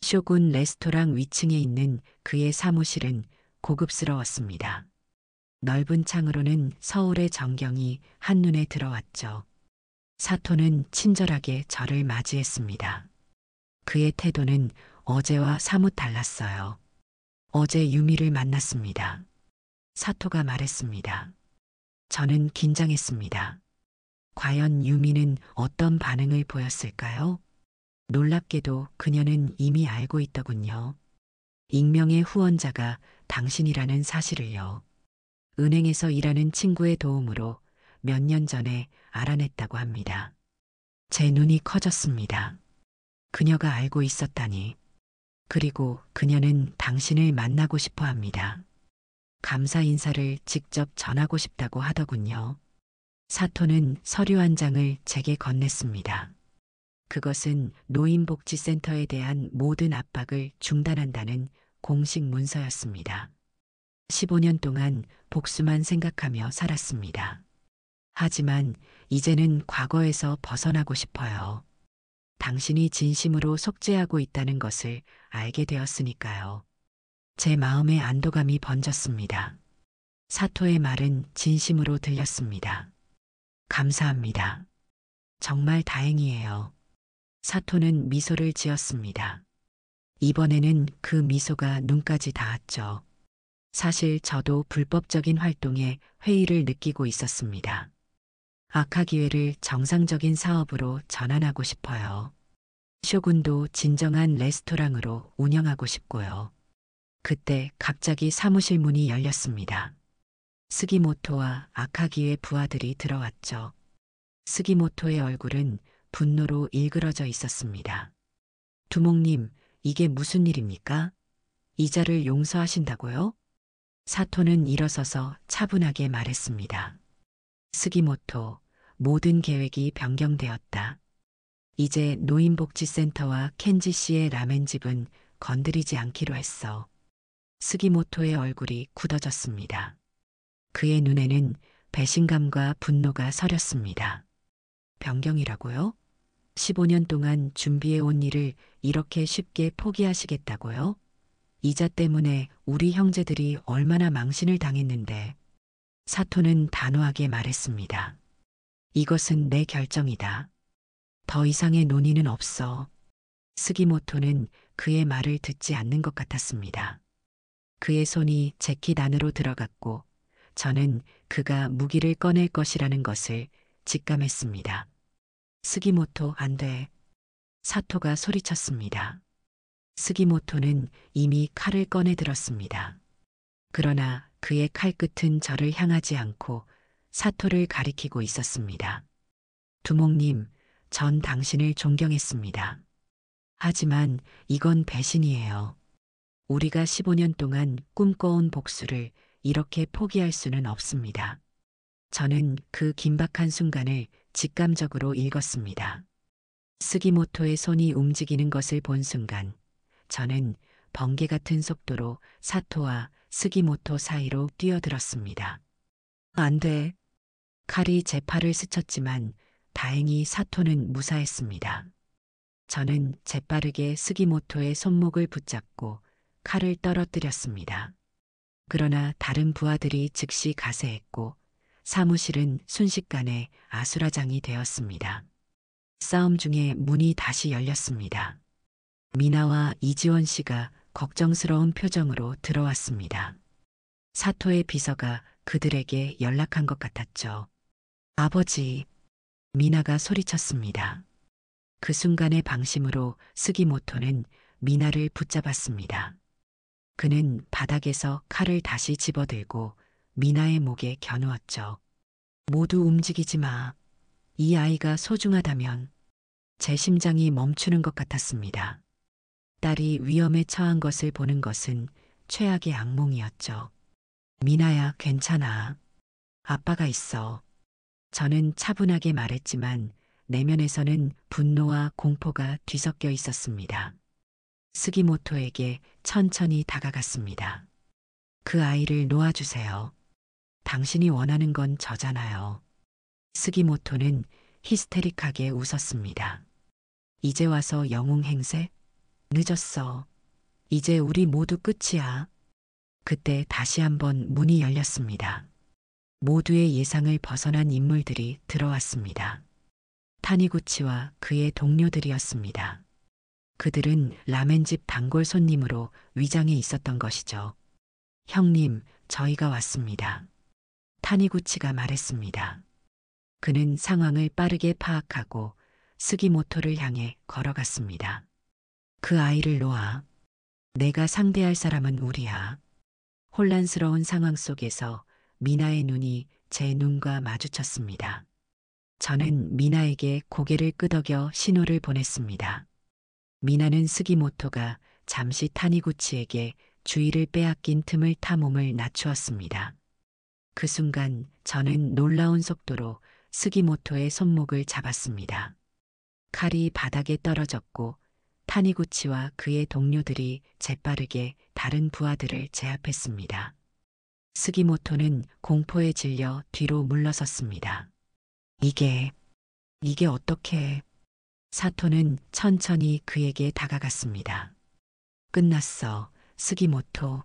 쇼군 레스토랑 위층에 있는 그의 사무실은 고급스러웠습니다. 넓은 창으로는 서울의 전경이 한눈에 들어왔죠. 사토는 친절하게 저를 맞이했습니다. 그의 태도는 어제와 사뭇 달랐어요. 어제 유미를 만났습니다. 사토가 말했습니다. 저는 긴장했습니다. 과연 유미는 어떤 반응을 보였을까요? 놀랍게도 그녀는 이미 알고 있더군요. 익명의 후원자가 당신이라는 사실을요. 은행에서 일하는 친구의 도움으로 몇 년 전에 알아냈다고 합니다. 제 눈이 커졌습니다. 그녀가 알고 있었다니. 그리고 그녀는 당신을 만나고 싶어 합니다. 감사 인사를 직접 전하고 싶다고 하더군요. 사토는 서류 한 장을 제게 건넸습니다. 그것은 노인복지센터에 대한 모든 압박을 중단한다는 공식 문서였습니다. 15년 동안 복수만 생각하며 살았습니다. 하지만 이제는 과거에서 벗어나고 싶어요. 당신이 진심으로 속죄하고 있다는 것을 알게 되었으니까요. 제 마음에 안도감이 번졌습니다. 사토의 말은 진심으로 들렸습니다. 감사합니다. 정말 다행이에요. 사토는 미소를 지었습니다. 이번에는 그 미소가 눈까지 닿았죠. 사실 저도 불법적인 활동에 회의를 느끼고 있었습니다. 아카기회를 정상적인 사업으로 전환하고 싶어요. 쇼군도 진정한 레스토랑으로 운영하고 싶고요. 그때 갑자기 사무실 문이 열렸습니다. 스기모토와 아카기의 부하들이 들어왔죠. 스기모토의 얼굴은 분노로 일그러져 있었습니다. 두목님, 이게 무슨 일입니까? 이자를 용서하신다고요? 사토는 일어서서 차분하게 말했습니다. 스기모토, 모든 계획이 변경되었다. 이제 노인복지센터와 켄지 씨의 라멘집은 건드리지 않기로 했어. 스기모토의 얼굴이 굳어졌습니다. 그의 눈에는 배신감과 분노가 서렸습니다. 변경이라고요? 15년 동안 준비해온 일을 이렇게 쉽게 포기하시겠다고요? 이자 때문에 우리 형제들이 얼마나 망신을 당했는데. 사토는 단호하게 말했습니다. 이것은 내 결정이다. 더 이상의 논의는 없어. 스기모토는 그의 말을 듣지 않는 것 같았습니다. 그의 손이 재킷 안으로 들어갔고 저는 그가 무기를 꺼낼 것이라는 것을 직감했습니다. 스기모토 안 돼. 사토가 소리쳤습니다. 스기모토는 이미 칼을 꺼내 들었습니다. 그러나 그의 칼끝은 저를 향하지 않고 사토를 가리키고 있었습니다. 두목님, 전 당신을 존경했습니다. 하지만 이건 배신이에요. 우리가 15년 동안 꿈꿔온 복수를 이렇게 포기할 수는 없습니다. 저는 그 긴박한 순간을 직감적으로 읽었습니다. 스기모토의 손이 움직이는 것을 본 순간 저는 번개 같은 속도로 사토와 스기모토 사이로 뛰어들었습니다. 안 돼. 칼이 제 팔을 스쳤지만 다행히 사토는 무사했습니다. 저는 재빠르게 스기모토의 손목을 붙잡고 칼을 떨어뜨렸습니다. 그러나 다른 부하들이 즉시 가세했고 사무실은 순식간에 아수라장이 되었습니다. 싸움 중에 문이 다시 열렸습니다. 미나와 이지원 씨가 걱정스러운 표정으로 들어왔습니다. 사토의 비서가 그들에게 연락한 것 같았죠. 아버지, 미나가 소리쳤습니다. 그 순간의 방심으로 스기모토는 미나를 붙잡았습니다. 그는 바닥에서 칼을 다시 집어들고 미나의 목에 겨누었죠. 모두 움직이지 마. 이 아이가 소중하다면. 제 심장이 멈추는 것 같았습니다. 딸이 위험에 처한 것을 보는 것은 최악의 악몽이었죠. 미나야, 괜찮아. 아빠가 있어. 저는 차분하게 말했지만 내면에서는 분노와 공포가 뒤섞여 있었습니다. 스기모토에게 천천히 다가갔습니다. 그 아이를 놓아주세요. 당신이 원하는 건 저잖아요. 스기모토는 히스테릭하게 웃었습니다. 이제 와서 영웅 행세? 늦었어. 이제 우리 모두 끝이야. 그때 다시 한번 문이 열렸습니다. 모두의 예상을 벗어난 인물들이 들어왔습니다. 타니구치와 그의 동료들이었습니다. 그들은 라멘집 단골 손님으로 위장해 있었던 것이죠. 형님, 저희가 왔습니다. 타니구치가 말했습니다. 그는 상황을 빠르게 파악하고 스기모토를 향해 걸어갔습니다. 그 아이를 놓아. 내가 상대할 사람은 우리야. 혼란스러운 상황 속에서 미나의 눈이 제 눈과 마주쳤습니다. 저는 미나에게 고개를 끄덕여 신호를 보냈습니다. 미나는 스기모토가 잠시 타니구치에게 주의를 빼앗긴 틈을 타 몸을 낮추었습니다. 그 순간 저는 놀라운 속도로 스기모토의 손목을 잡았습니다. 칼이 바닥에 떨어졌고 타니구치와 그의 동료들이 재빠르게 다른 부하들을 제압했습니다. 스기모토는 공포에 질려 뒤로 물러섰습니다. 이게 어떻게... 사토는 천천히 그에게 다가갔습니다. 끝났어, 스기모토.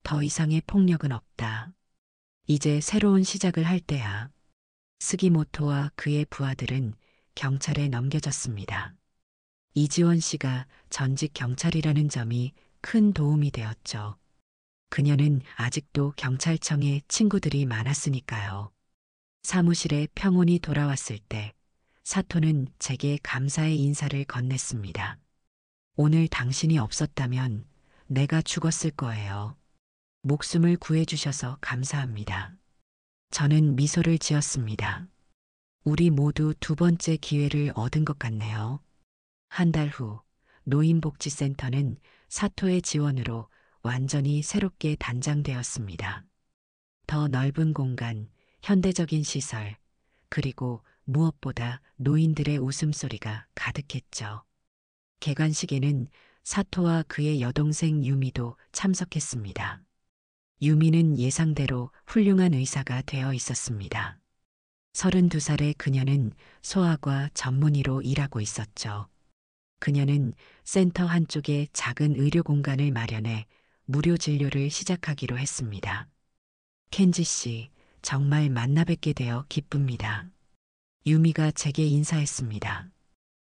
더 이상의 폭력은 없다. 이제 새로운 시작을 할 때야. 스기모토와 그의 부하들은 경찰에 넘겨졌습니다. 이지원 씨가 전직 경찰이라는 점이 큰 도움이 되었죠. 그녀는 아직도 경찰청에 친구들이 많았으니까요. 사무실에 평온이 돌아왔을 때 사토는 제게 감사의 인사를 건넸습니다. 오늘 당신이 없었다면 내가 죽었을 거예요. 목숨을 구해주셔서 감사합니다. 저는 미소를 지었습니다. 우리 모두 두 번째 기회를 얻은 것 같네요. 한 달 후 노인복지센터는 사토의 지원으로 완전히 새롭게 단장되었습니다. 더 넓은 공간, 현대적인 시설, 그리고 무엇보다 노인들의 웃음소리가 가득했죠. 개관식에는 사토와 그의 여동생 유미도 참석했습니다. 유미는 예상대로 훌륭한 의사가 되어 있었습니다. 32살의 그녀는 소아과 전문의로 일하고 있었죠. 그녀는 센터 한쪽에 작은 의료 공간을 마련해 무료 진료를 시작하기로 했습니다. 켄지 씨, 정말 만나 뵙게 되어 기쁩니다. 유미가 제게 인사했습니다.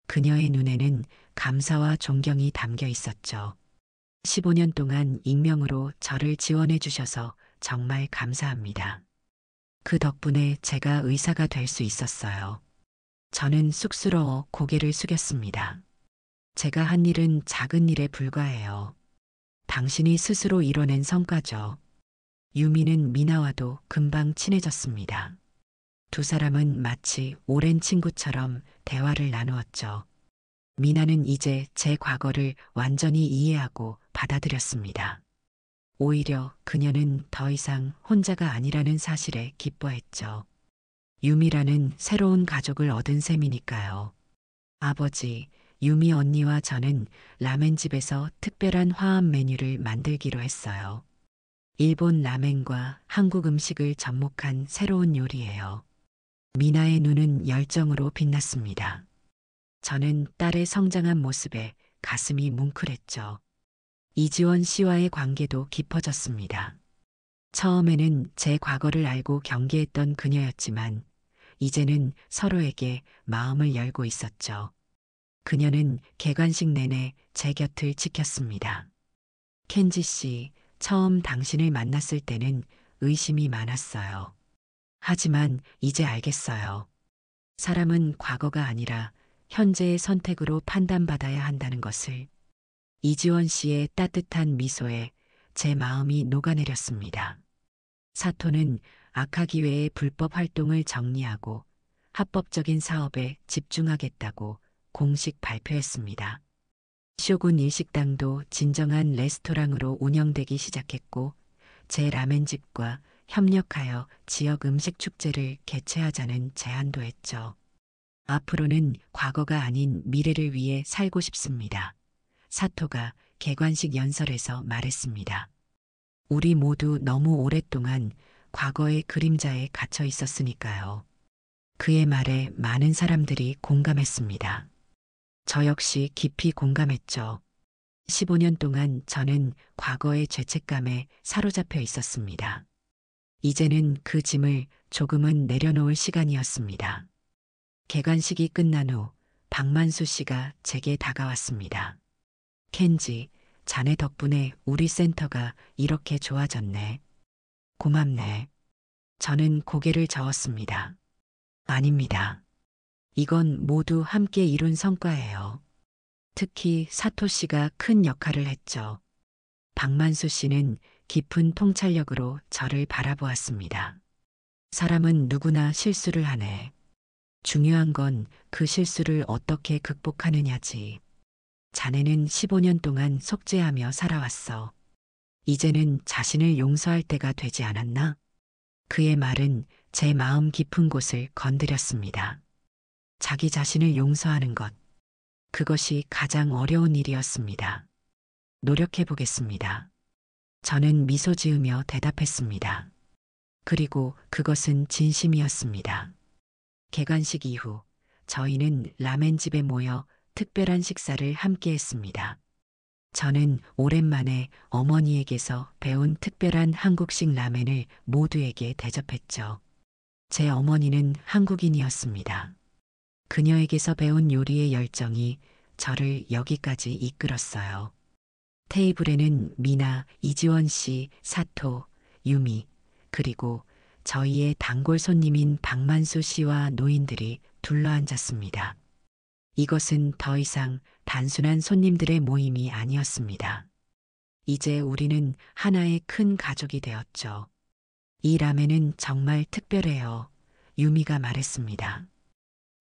그녀의 눈에는 감사와 존경이 담겨 있었죠. 15년 동안 익명으로 저를 지원해 주셔서 정말 감사합니다. 그 덕분에 제가 의사가 될 수 있었어요. 저는 쑥스러워 고개를 숙였습니다. 제가 한 일은 작은 일에 불과해요. 당신이 스스로 이뤄낸 성과죠. 유미는 미나와도 금방 친해졌습니다. 두 사람은 마치 오랜 친구처럼 대화를 나누었죠. 미나는 이제 제 과거를 완전히 이해하고 받아들였습니다. 오히려 그녀는 더 이상 혼자가 아니라는 사실에 기뻐했죠. 유미라는 새로운 가족을 얻은 셈이니까요. 아버지, 유미 언니와 저는 라멘집에서 특별한 화합 메뉴를 만들기로 했어요. 일본 라멘과 한국 음식을 접목한 새로운 요리예요. 미나의 눈은 열정으로 빛났습니다. 저는 딸의 성장한 모습에 가슴이 뭉클했죠. 이지원 씨와의 관계도 깊어졌습니다. 처음에는 제 과거를 알고 경계했던 그녀였지만 이제는 서로에게 마음을 열고 있었죠. 그녀는 개관식 내내 제 곁을 지켰습니다. 켄지 씨, 처음 당신을 만났을 때는 의심이 많았어요. 하지만 이제 알겠어요. 사람은 과거가 아니라 현재의 선택으로 판단받아야 한다는 것을. 이지원 씨의 따뜻한 미소에 제 마음이 녹아내렸습니다. 사토는 아카기회의 불법 활동을 정리하고 합법적인 사업에 집중하겠다고 공식 발표했습니다. 쇼군 일식당도 진정한 레스토랑으로 운영되기 시작했고 제 라멘집과 협력하여 지역 음식 축제를 개최하자는 제안도 했죠. 앞으로는 과거가 아닌 미래를 위해 살고 싶습니다. 사토가 개관식 연설에서 말했습니다. 우리 모두 너무 오랫동안 과거의 그림자에 갇혀 있었으니까요. 그의 말에 많은 사람들이 공감했습니다. 저 역시 깊이 공감했죠. 15년 동안 저는 과거의 죄책감에 사로잡혀 있었습니다. 이제는 그 짐을 조금은 내려놓을 시간이었습니다. 개관식이 끝난 후 박만수 씨가 제게 다가왔습니다. 켄지, 자네 덕분에 우리 센터가 이렇게 좋아졌네. 고맙네. 저는 고개를 저었습니다. 아닙니다. 이건 모두 함께 이룬 성과예요. 특히 사토 씨가 큰 역할을 했죠. 박만수 씨는 깊은 통찰력으로 저를 바라보았습니다. 사람은 누구나 실수를 하네. 중요한 건 그 실수를 어떻게 극복하느냐지. 자네는 15년 동안 속죄하며 살아왔어. 이제는 자신을 용서할 때가 되지 않았나? 그의 말은 제 마음 깊은 곳을 건드렸습니다. 자기 자신을 용서하는 것. 그것이 가장 어려운 일이었습니다. 노력해 보겠습니다. 저는 미소 지으며 대답했습니다. 그리고 그것은 진심이었습니다. 개관식 이후 저희는 라멘집에 모여 특별한 식사를 함께 했습니다. 저는 오랜만에 어머니에게서 배운 특별한 한국식 라멘을 모두에게 대접했죠. 제 어머니는 한국인이었습니다. 그녀에게서 배운 요리의 열정이 저를 여기까지 이끌었어요. 테이블에는 미나, 이지원 씨, 사토, 유미, 그리고 저희의 단골 손님인 박만수 씨와 노인들이 둘러앉았습니다. 이것은 더 이상 단순한 손님들의 모임이 아니었습니다. 이제 우리는 하나의 큰 가족이 되었죠. 이 라멘은 정말 특별해요. 유미가 말했습니다.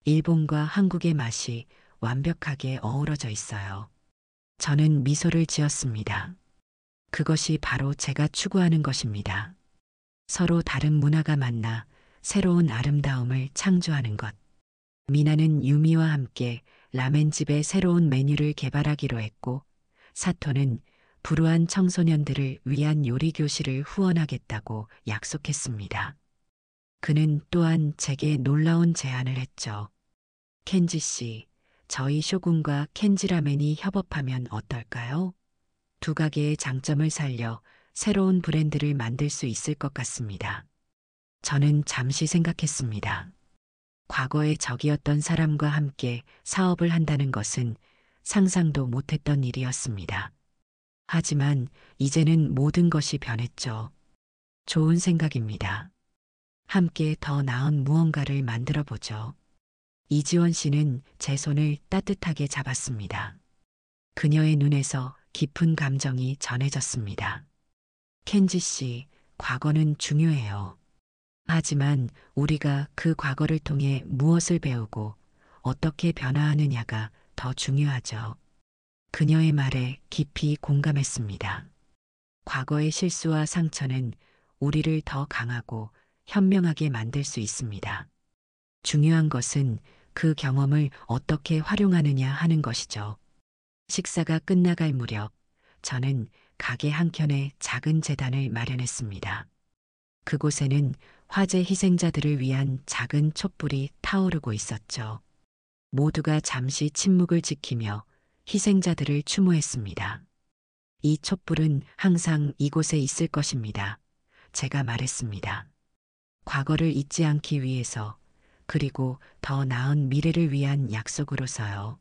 일본과 한국의 맛이 완벽하게 어우러져 있어요. 저는 미소를 지었습니다. 그것이 바로 제가 추구하는 것입니다. 서로 다른 문화가 만나 새로운 아름다움을 창조하는 것. 미나는 유미와 함께 라멘집의 새로운 메뉴를 개발하기로 했고, 사토는 불우한 청소년들을 위한 요리 교실을 후원하겠다고 약속했습니다. 그는 또한 제게 놀라운 제안을 했죠. 켄지 씨, 저희 쇼군과 켄지 라멘이 협업하면 어떨까요? 두 가게의 장점을 살려 새로운 브랜드를 만들 수 있을 것 같습니다. 저는 잠시 생각했습니다. 과거의 적이었던 사람과 함께 사업을 한다는 것은 상상도 못했던 일이었습니다. 하지만 이제는 모든 것이 변했죠. 좋은 생각입니다. 함께 더 나은 무언가를 만들어 보죠. 이지원 씨는 제 손을 따뜻하게 잡았습니다. 그녀의 눈에서 깊은 감정이 전해졌습니다. 켄지 씨, 과거는 중요해요. 하지만 우리가 그 과거를 통해 무엇을 배우고 어떻게 변화하느냐가 더 중요하죠. 그녀의 말에 깊이 공감했습니다. 과거의 실수와 상처는 우리를 더 강하고 현명하게 만들 수 있습니다. 중요한 것은 그 경험을 어떻게 활용하느냐 하는 것이죠. 식사가 끝나갈 무렵 저는 가게 한켠에 작은 재단을 마련했습니다. 그곳에는 화재 희생자들을 위한 작은 촛불이 타오르고 있었죠. 모두가 잠시 침묵을 지키며 희생자들을 추모했습니다. 이 촛불은 항상 이곳에 있을 것입니다. 제가 말했습니다. 과거를 잊지 않기 위해서, 그리고 더 나은 미래를 위한 약속으로서요.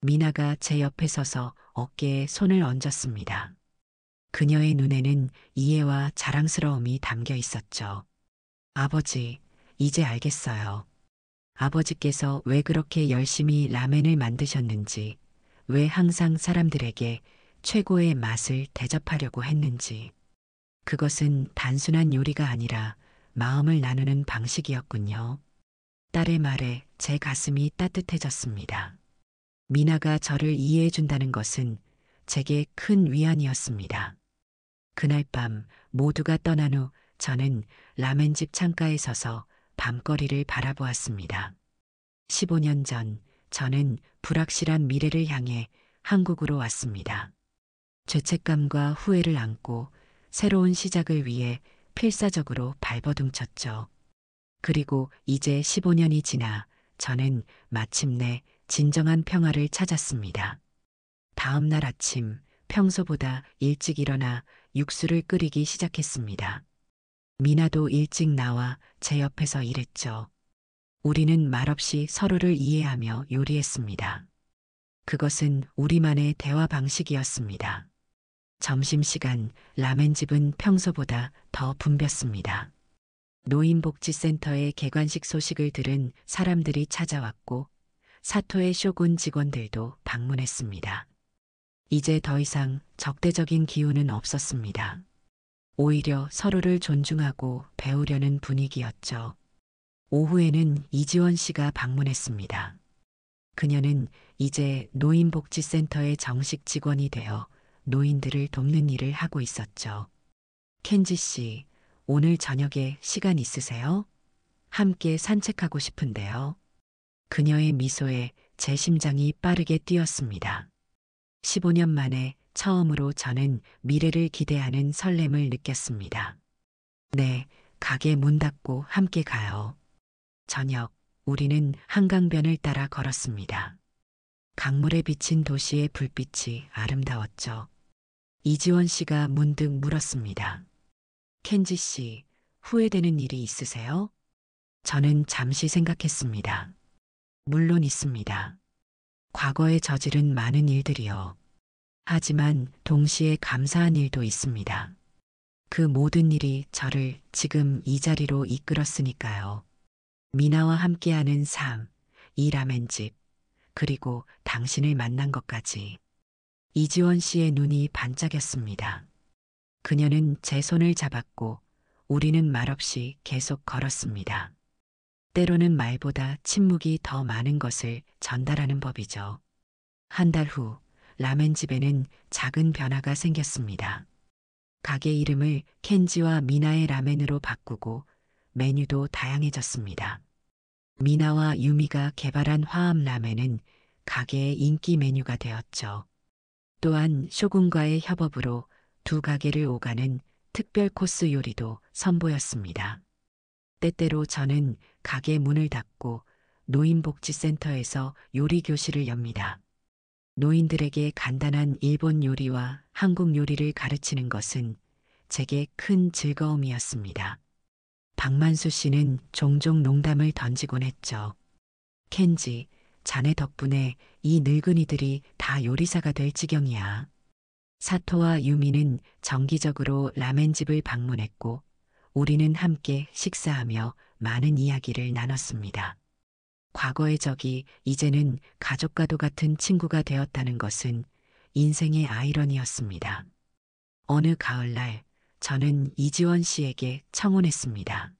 미나가 제 옆에 서서 어깨에 손을 얹었습니다. 그녀의 눈에는 이해와 자랑스러움이 담겨 있었죠. 아버지, 이제 알겠어요. 아버지께서 왜 그렇게 열심히 라멘을 만드셨는지, 왜 항상 사람들에게 최고의 맛을 대접하려고 했는지. 그것은 단순한 요리가 아니라 마음을 나누는 방식이었군요. 딸의 말에 제 가슴이 따뜻해졌습니다. 미나가 저를 이해해 준다는 것은 제게 큰 위안이었습니다. 그날 밤 모두가 떠난 후 저는 라멘집 창가에 서서 밤거리를 바라보았습니다. 15년 전 저는 불확실한 미래를 향해 한국으로 왔습니다. 죄책감과 후회를 안고 새로운 시작을 위해 필사적으로 발버둥쳤죠. 그리고 이제 15년이 지나 저는 마침내 진정한 평화를 찾았습니다. 다음 날 아침 평소보다 일찍 일어나 육수를 끓이기 시작했습니다. 미나도 일찍 나와 제 옆에서 일했죠. 우리는 말없이 서로를 이해하며 요리했습니다. 그것은 우리만의 대화 방식이었습니다. 점심시간 라멘집은 평소보다 더 붐볐습니다. 노인복지센터의 개관식 소식을 들은 사람들이 찾아왔고 사토의 쇼군 직원들도 방문했습니다. 이제 더 이상 적대적인 기운은 없었습니다. 오히려 서로를 존중하고 배우려는 분위기였죠. 오후에는 이지원 씨가 방문했습니다. 그녀는 이제 노인복지센터의 정식 직원이 되어 노인들을 돕는 일을 하고 있었죠. 켄지 씨, 오늘 저녁에 시간 있으세요? 함께 산책하고 싶은데요. 그녀의 미소에 제 심장이 빠르게 뛰었습니다. 15년 만에 처음으로 저는 미래를 기대하는 설렘을 느꼈습니다. 네, 가게 문 닫고 함께 가요. 저녁, 우리는 한강변을 따라 걸었습니다. 강물에 비친 도시의 불빛이 아름다웠죠. 이지원 씨가 문득 물었습니다. 켄지 씨, 후회되는 일이 있으세요? 저는 잠시 생각했습니다. 물론 있습니다. 과거에 저지른 많은 일들이요. 하지만 동시에 감사한 일도 있습니다. 그 모든 일이 저를 지금 이 자리로 이끌었으니까요. 미나와 함께하는 삶, 이 라멘집, 그리고 당신을 만난 것까지. 이지원 씨의 눈이 반짝였습니다. 그녀는 제 손을 잡았고 우리는 말없이 계속 걸었습니다. 때로는 말보다 침묵이 더 많은 것을 전달하는 법이죠. 한 달 후 라멘집에는 작은 변화가 생겼습니다. 가게 이름을 켄지와 미나의 라멘으로 바꾸고 메뉴도 다양해졌습니다. 미나와 유미가 개발한 화합 라멘은 가게의 인기 메뉴가 되었죠. 또한 쇼군과의 협업으로 두 가게를 오가는 특별 코스 요리도 선보였습니다. 때때로 저는 가게 문을 닫고 노인복지센터에서 요리 교실을 엽니다. 노인들에게 간단한 일본 요리와 한국 요리를 가르치는 것은 제게 큰 즐거움이었습니다. 박만수 씨는 종종 농담을 던지곤 했죠. 켄지, 자네 덕분에 이 늙은이들이 다 요리사가 될 지경이야. 사토와 유미는 정기적으로 라멘집을 방문했고 우리는 함께 식사하며 많은 이야기를 나눴습니다. 과거의 적이 이제는 가족과도 같은 친구가 되었다는 것은 인생의 아이러니였습니다. 어느 가을날 저는 이지원 씨에게 청혼했습니다.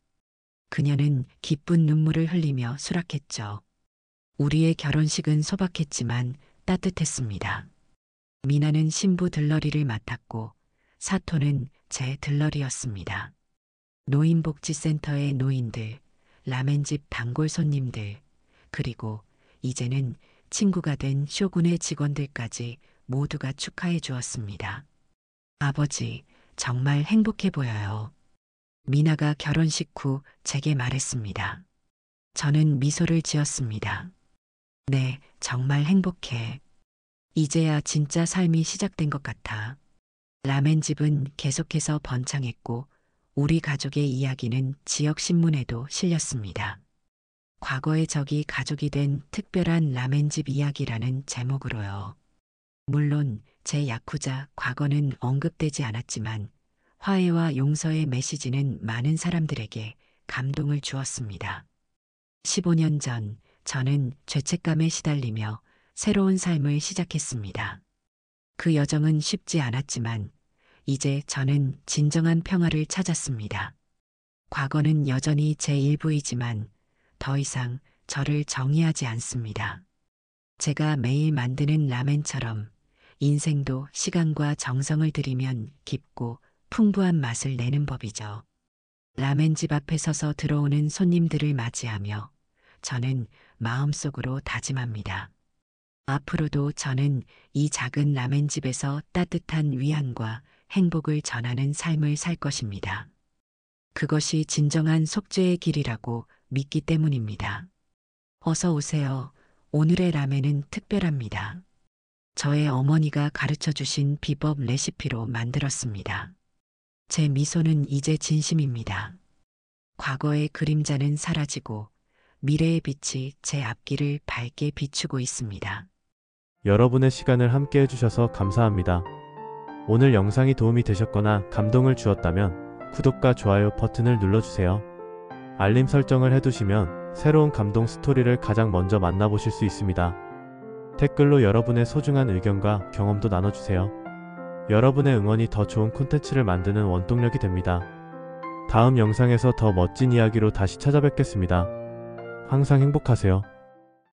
그녀는 기쁜 눈물을 흘리며 수락했죠. 우리의 결혼식은 소박했지만 따뜻했습니다. 미나는 신부 들러리를 맡았고 사토는 제 들러리였습니다. 노인복지센터의 노인들, 라멘집 단골 손님들, 그리고 이제는 친구가 된 쇼군의 직원들까지 모두가 축하해 주었습니다. 아버지, 정말 행복해 보여요. 미나가 결혼식 후 제게 말했습니다. 저는 미소를 지었습니다. 네, 정말 행복해. 이제야 진짜 삶이 시작된 것 같아. 라멘집은 계속해서 번창했고 우리 가족의 이야기는 지역 신문에도 실렸습니다. 과거의 적이 가족이 된 특별한 라멘집 이야기라는 제목으로요. 물론 제 야쿠자 과거는 언급되지 않았지만 화해와 용서의 메시지는 많은 사람들에게 감동을 주었습니다. 15년 전 저는 죄책감에 시달리며 새로운 삶을 시작했습니다. 그 여정은 쉽지 않았지만 이제 저는 진정한 평화를 찾았습니다. 과거는 여전히 제 일부이지만 더 이상 저를 정의하지 않습니다. 제가 매일 만드는 라멘처럼 인생도 시간과 정성을 들이면 깊고 풍부한 맛을 내는 법이죠. 라멘집 앞에 서서 들어오는 손님들을 맞이하며 저는 마음속으로 다짐합니다. 앞으로도 저는 이 작은 라멘집에서 따뜻한 위안과 행복을 전하는 삶을 살 것입니다. 그것이 진정한 속죄의 길이라고 믿기 때문입니다. 어서 오세요. 오늘의 라멘은 특별합니다. 저의 어머니가 가르쳐 주신 비법 레시피로 만들었습니다. 제 미소는 이제 진심입니다. 과거의 그림자는 사라지고 미래의 빛이 제 앞길을 밝게 비추고 있습니다. 여러분의 시간을 함께 해주셔서 감사합니다. 오늘 영상이 도움이 되셨거나 감동을 주었다면 구독과 좋아요 버튼을 눌러주세요. 알림 설정을 해두시면 새로운 감동 스토리를 가장 먼저 만나보실 수 있습니다. 댓글로 여러분의 소중한 의견과 경험도 나눠주세요. 여러분의 응원이 더 좋은 콘텐츠를 만드는 원동력이 됩니다. 다음 영상에서 더 멋진 이야기로 다시 찾아뵙겠습니다. 항상 행복하세요.